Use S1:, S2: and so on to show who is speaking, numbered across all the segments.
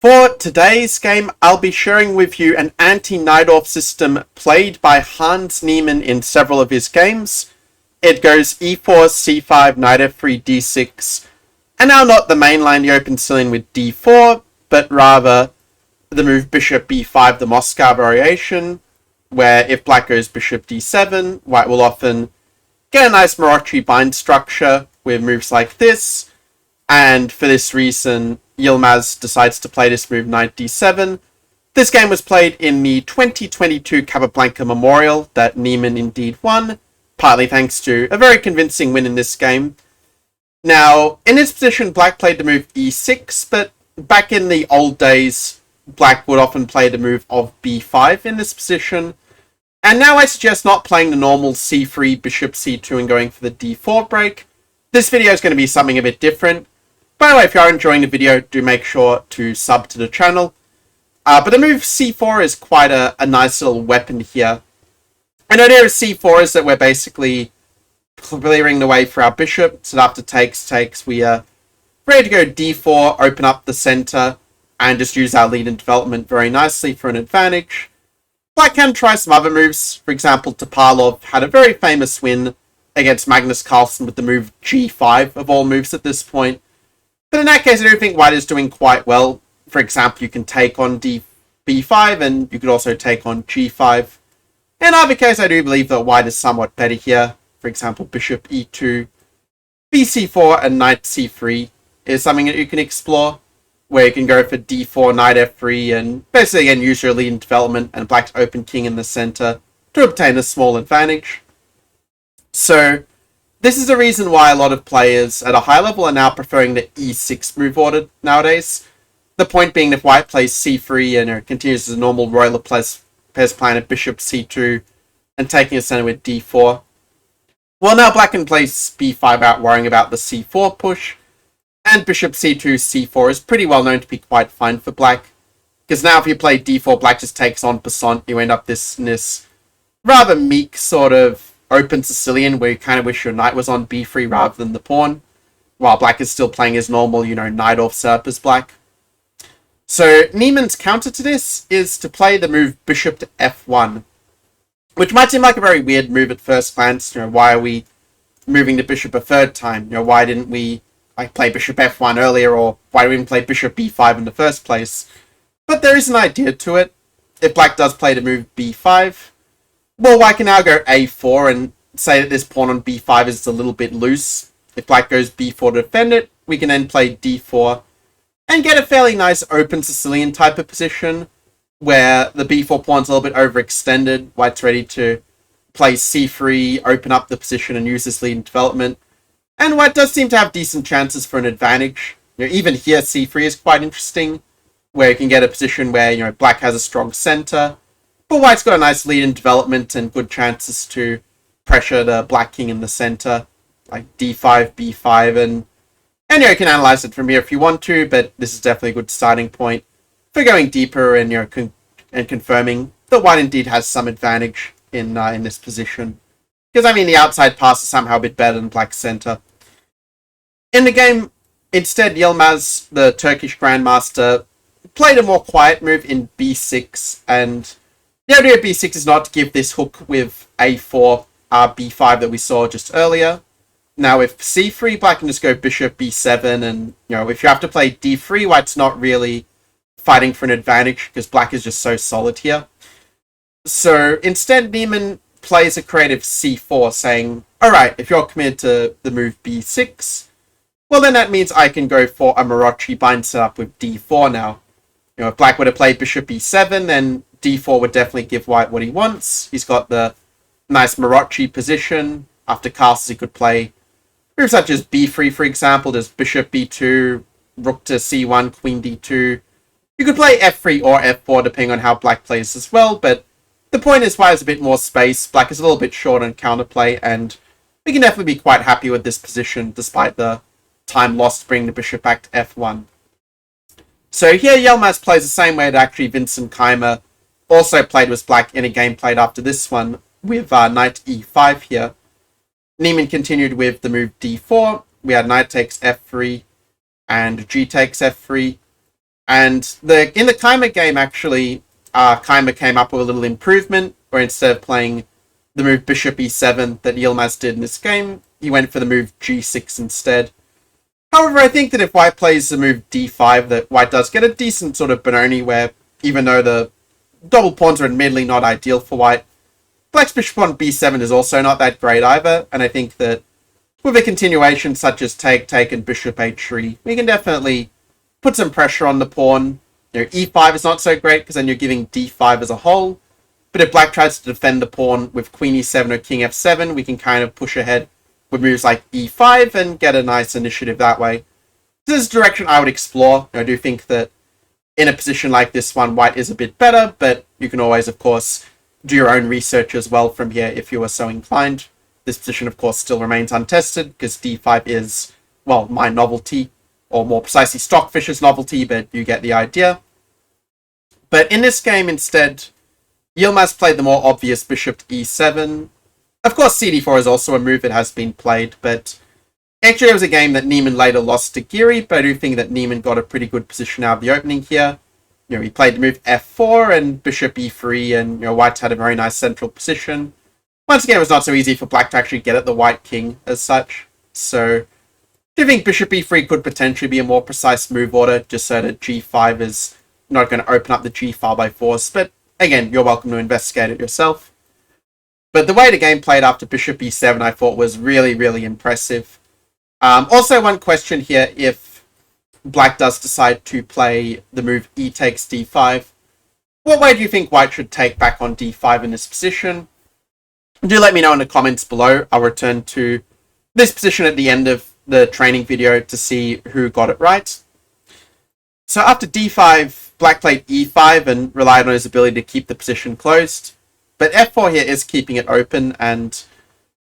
S1: For today's game, I'll be sharing with you an Anti-Najdorf system played by Hans Niemann in several of his games. It goes e4, c5, knight f3, d6, and now not the mainline, the open ceiling with d4, but rather the move bishop b5, the Moscow variation, where if black goes bishop d7, white will often get a nice Maroczy bind structure with moves like this, and for this reason, Yilmaz decides to play this move knight d7. This game was played in the 2022 Capablanca Memorial that Niemann indeed won, partly thanks to a very convincing win in this game. Now, in this position, black played the move e6, but back in the old days, black would often play the move of b5 in this position. And now I suggest not playing the normal c3, bishop c2, and going for the d4 break. This video is going to be something a bit different. By the way, if you are enjoying the video, do make sure to sub to the channel. But the move c4 is quite a nice little weapon here. And the idea of c4 is that we're basically clearing the way for our bishop. So after takes, we are ready to go d4, open up the center, and just use our lead in development very nicely for an advantage. Black can try some other moves. For example, Topalov had a very famous win against Magnus Carlsen with the move g5 of all moves at this point. But in that case, I do think white is doing quite well. For example, you can take on b5, and you could also take on g5. In either case, I do believe that white is somewhat better here. For example, bishop e2, bc4, and knight c3 is something that you can explore, where you can go for d4, knight f3, and basically again use your lead in development and black's open king in the center to obtain a small advantage. So this is the reason why a lot of players at a high level are now preferring the e6 move order nowadays. The point being, if white plays c3 and it continues as a normal royal pairs plan of bishop c2 and taking a center with d4, well, now black can play b5 without worrying about the c4 push, and bishop c2, c4 is pretty well known to be quite fine for black, because now if you play d4, black just takes on passant, you end up in this rather meek sort of open Sicilian where you kind of wish your knight was on b3 rather than the pawn, while black is still playing his normal, Najdorf setup as black. So Niemann's counter to this is to play the move bishop to f1, which might seem like a very weird move at first glance. Why are we moving the bishop a third time? Why didn't we play bishop f1 earlier, or why did we even play bishop b5 in the first place? But there is an idea to it. If black does play the move b5, well, white can now go a4 and say that this pawn on b5 is a little bit loose. If black goes b4 to defend it, we can then play d4 and get a fairly nice open Sicilian type of position where the b4 pawn's a little bit overextended. White's ready to play c3, open up the position and use this lead in development. And white does seem to have decent chances for an advantage. Even here, c3 is quite interesting, where you can get a position where black has a strong center, but white's got a nice lead in development and good chances to pressure the black king in the center, like d5, b5, and you can analyze it from here if you want to, but this is definitely a good starting point for going deeper and and confirming that white indeed has some advantage in this position. Because the outside pass is somehow a bit better than black's center. In the game, instead, Yilmaz, the Turkish grandmaster, played a more quiet move in b6, and the idea of b6 is not to give this hook with a4, b5 that we saw just earlier. Now, with c3, black can just go bishop b7, and if you have to play d3, white's not really fighting for an advantage because black is just so solid here. So instead, Niemann plays a creative c4, saying, alright, if you're committed to the move b6, well then that means I can go for a Maroczy bind setup with d4 now. If black were to play bishop e7, then d4 would definitely give white what he wants. He's got the nice Maroczy position. After castles, he could play moves such as b3, for example. There's bishop b2, rook to c1, queen d2. You could play f3 or f4, depending on how black plays as well, but the point is white has a bit more space. Black is a little bit short on counterplay, and we can definitely be quite happy with this position, despite the time lost to bring the bishop back to f1. So here, Yilmaz plays the same way that actually Vincent Keymer also played with black in a game played after this one, with knight e5 here. Niemann continued with the move d4. We had knight takes f3 and g takes f3. And in the Keymer game, actually, Keymer came up with a little improvement, where instead of playing the move bishop e7 that Yilmaz did in this game, he went for the move g6 instead. However, I think that if white plays the move d5, that white does get a decent sort of Benoni, where even though the double pawns are admittedly not ideal for white, black's bishop on b7 is also not that great either, and I think that with a continuation such as take, and bishop h3, we can definitely put some pressure on the pawn. E5 is not so great, because then you're giving d5 as a whole, but if black tries to defend the pawn with queen e7 or king f7, we can kind of push ahead with moves like e5 and get a nice initiative that way. This is a direction I would explore. I do think that in a position like this one, white is a bit better, but you can always, of course, do your own research as well from here if you are so inclined. This position, of course, still remains untested because d5 is, well, my novelty, or more precisely Stockfish's novelty, but you get the idea. But in this game, instead, Yilmaz played the more obvious bishop to e7. Of course, cd4 is also a move that has been played, but actually it was a game that Niemann later lost to Geary, but I do think that Niemann got a pretty good position out of the opening here. He played the move f4 and bishop e3, and white had a very nice central position. Once again, it was not so easy for black to actually get at the white king as such, so I think bishop e3 could potentially be a more precise move order, just so that g5 is not going to open up the g file by force, but again, you're welcome to investigate it yourself. But the way the game played after bishop e7 I thought was really, really impressive. Also, one question here, if black does decide to play the move e takes d5, what way do you think white should take back on d5 in this position? Do let me know in the comments below. I'll return to this position at the end of the training video to see who got it right. So after d5, black played e5 and relied on his ability to keep the position closed. But f4 here is keeping it open, and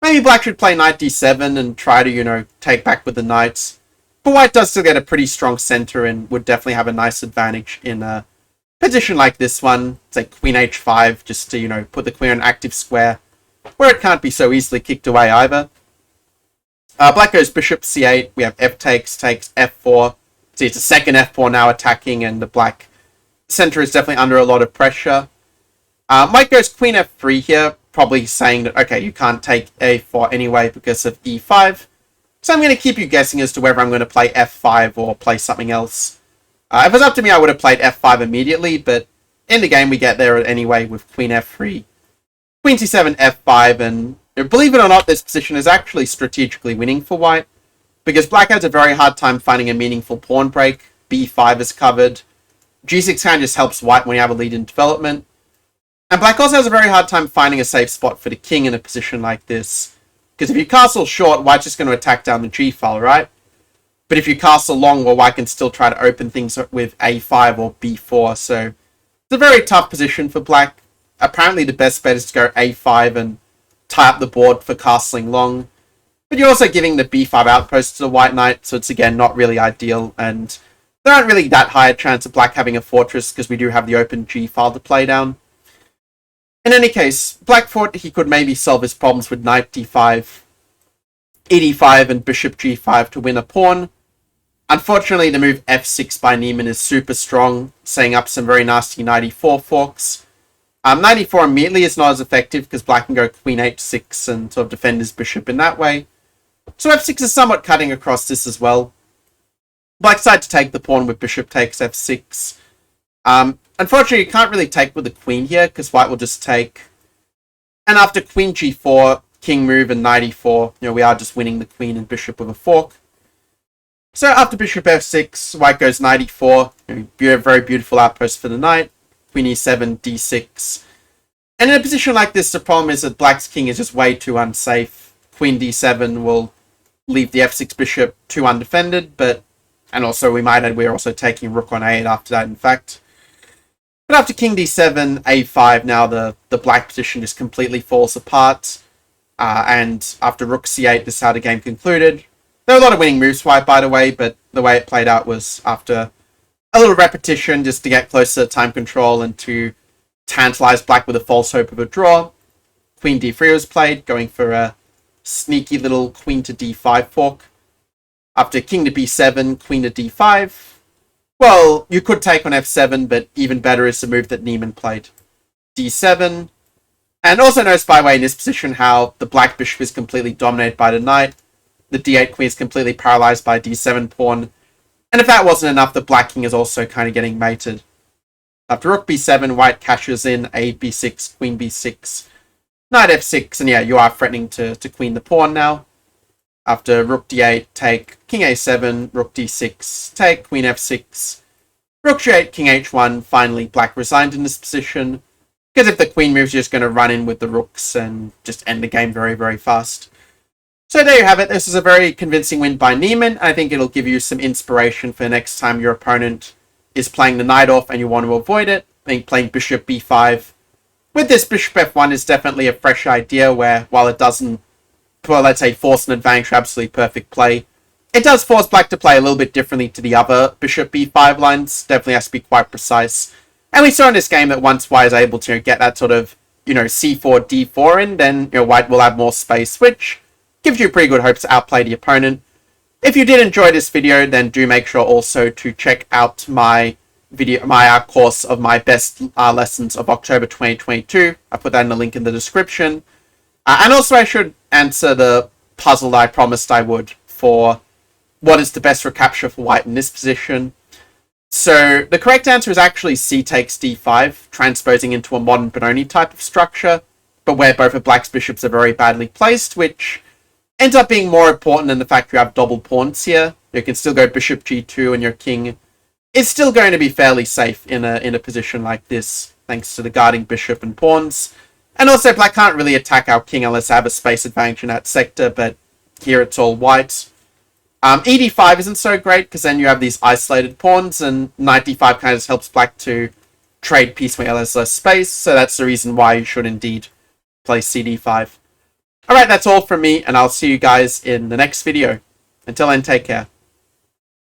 S1: maybe black should play knight d7 and try to, take back with the knight. But white does still get a pretty strong center and would definitely have a nice advantage in a position like this one. It's like queen h5 just to, put the queen on active square, where it can't be so easily kicked away either. Black goes bishop c8, we have f takes f4. See, it's a second f4 now attacking, and the black center is definitely under a lot of pressure. White goes queen f3 here, probably saying that, okay, you can't take a4 anyway because of e5. So I'm going to keep you guessing as to whether I'm going to play f5 or play something else. If it was up to me, I would have played f5 immediately, but in the game we get there anyway with queen f3. Queen c7, f5, and believe it or not, this position is actually strategically winning for white, because black has a very hard time finding a meaningful pawn break. b5 is covered. g6 kind of just helps white when you have a lead in development. And black also has a very hard time finding a safe spot for the king in a position like this. Because if you castle short, white's just going to attack down the g file, right? But if you castle long, well, white can still try to open things with a5 or b4. So it's a very tough position for black. Apparently the best bet is to go a5 and tie up the board for castling long. But you're also giving the b5 outpost to the white knight, so it's again not really ideal. And there aren't really that high a chance of black having a fortress, because we do have the open g file to play down. In any case, black thought he could maybe solve his problems with knight d5, e5, and bishop g5 to win a pawn. Unfortunately, the move f6 by Niemann is super strong, setting up some very nasty knight e4 forks. Knight e4 immediately is not as effective because black can go queen h6 and sort of defend his bishop in that way. So f6 is somewhat cutting across this as well. Black decided to take the pawn with bishop takes f6. Unfortunately, you can't really take with the queen here, because white will just take. And after queen g4, king move, and knight e4, we are just winning the queen and bishop with a fork. So after bishop f6, white goes knight e4, very beautiful outpost for the knight, queen e7, d6. And in a position like this, the problem is that black's king is just way too unsafe. Queen d7 will leave the f6 bishop too undefended, and also we might add we're also taking rook on a8 after that, in fact. But after king d7, a5, now the black position just completely falls apart. And after rook c8, this is how the game concluded. There were a lot of winning moves for white, by the way, but the way it played out was after a little repetition just to get closer to time control and to tantalize black with a false hope of a draw. Queen d3 was played, going for a sneaky little queen to d5 fork. After king to b7, queen to d5. Well, you could take on f7, but even better is the move that Niemann played. d7. And also notice, by the way, in this position, how the black bishop is completely dominated by the knight. The d8 queen is completely paralyzed by d7 pawn. And if that wasn't enough, the black king is also kind of getting mated. After rook b7, white cashes in a b6, queen b6, knight f6, and yeah, you are threatening to queen the pawn now. After rook d8, take king a7, rook d6, take queen f6, rook g8, king h1. Finally, black resigned in this position, because if the queen moves, you're just going to run in with the rooks and just end the game very, very fast. So there you have it. This is a very convincing win by Niemann. I think it'll give you some inspiration for next time your opponent is playing the Najdorf and you want to avoid it. I think playing bishop b5 with this bishop f1 is definitely a fresh idea where, while it doesn't, well, let's say, force an advantage for absolutely perfect play, it does force black to play a little bit differently to the other bishop b5 lines. Definitely has to be quite precise. And we saw in this game that once white is able to get that sort of, c4, d4 in, then, white will have more space, which gives you pretty good hopes to outplay the opponent. If you did enjoy this video, then do make sure also to check out my course of my best lessons of October 2022. I put that in the link in the description. And also I should answer the puzzle that I promised I would for what is the best recapture for white in this position. So the correct answer is actually c takes d5, transposing into a modern Benoni type of structure, but where both of black's bishops are very badly placed, which ends up being more important than the fact you have double pawns here. You can still go bishop g2 and your king is still going to be fairly safe in a position like this, thanks to the guarding bishop and pawns. And also, black can't really attack our king unless I have a space advantage in that sector, but here it's all white. ed5 isn't so great, because then you have these isolated pawns, and knight d5 kind of just helps black to trade piecemeal as less space, so that's the reason why you should indeed play cd5. Alright, that's all from me, and I'll see you guys in the next video. Until then, take care.